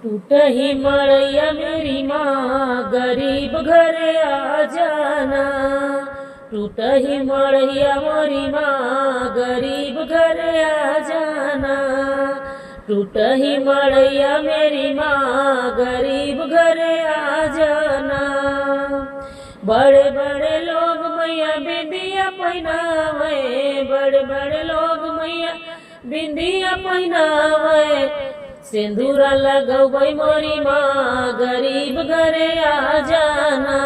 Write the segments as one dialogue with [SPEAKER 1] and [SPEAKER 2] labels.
[SPEAKER 1] टूट ही मड़ैया मेरी माँ, गरीब घरे आ जाना। टूट ही मड़ैया मोरी माँ, गरीब घरे आ जाना। टूट ही मड़ैया मेरी माँ, गरीब घरे आ जाना। बड़े बड़े लोग मैया बिंदिया पहनावे, बड़े बड़े लोग मैया बिंदिया पहनावे। सिंदूरा लगवै मोरी माँ, गरीब घरे आ जाना।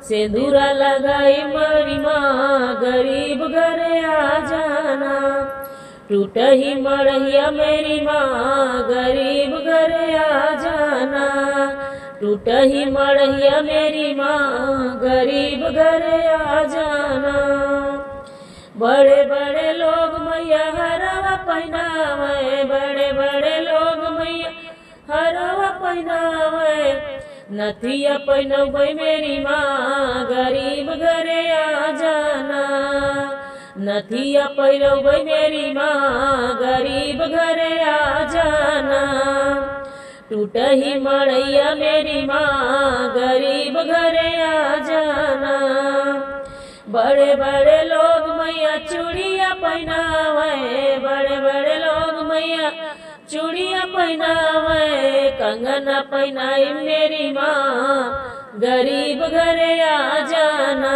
[SPEAKER 1] सिंदूरा लगाई मोरी माँ, गरीब घरे आ जाना। टूट ही मड़ैया मेरी माँ, गरीब घरे आ जाना। टूट ही मड़ैया मेरी माँ, गरीब घरे आ जाना। बड़े बड़े लोग मैया हरवा पहनावे, बड़े बड़े लोग मैया हरवा पहनावे। नथिया पहनबै मेरी माँ, गरीब घरे आ जाना। नथिया पहनबै मेरी माँ, गरीब घरे आ जाना। टूट ही मड़ैया मेरी माँ, गरीब घरे आ जाना। बड़े बड़े लोग मैया चूड़िया पहनावे, बड़े बड़े लोग मैया चूड़िया पहनावे। कंगना पहनाई मेरी माँ, गरीब घरे आ जाना।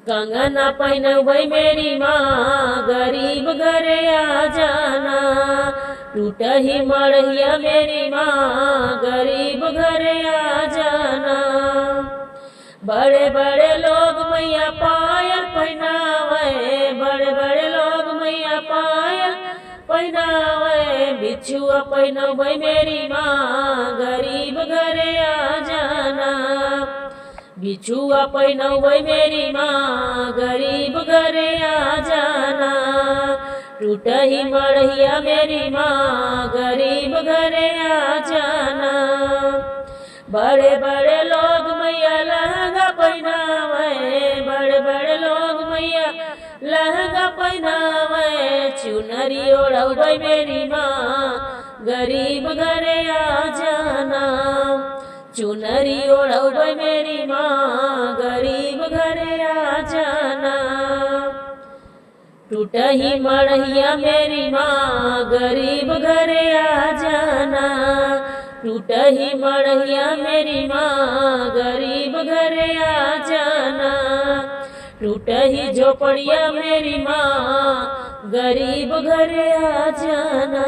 [SPEAKER 1] कंगना पहनबै मेरी माँ, गरीब घरे आ जाना। टूट ही मड़ैया मेरी माँ, गरीब घरे आ जाना। बड़े बड़े लोग मैया पायल पहनावे, बड़े बड़े लोग मैया पायल पहनावे। बिछुआ पहनबै मेरी माँ, गरीब घरे आ जाना। बिछुआ पहनबै मेरी माँ, गरीब घरे आ जाना। टूट ही मड़ैया मेरी माँ, गरीब घरे आ जाना। बड़े बड़े लोग मैया लहंगा पहनावे, बड़े बड़े लोग मैया लहंगा पहनावे। चुनरी ओढ़बै मेरी माँ, गरीब घरे आ जाना। चुनरी ओढ़बै मेरी माँ, गरीब घरे आ जाना। टूट ही मड़ैया मेरी माँ, गरीब घरे आ जाना। टूट ही मड़ैया मेरी माँ, गरीब घरे आ जाना। टूट ही झोपड़िया मेरी माँ, गरीब घरे आ जाना।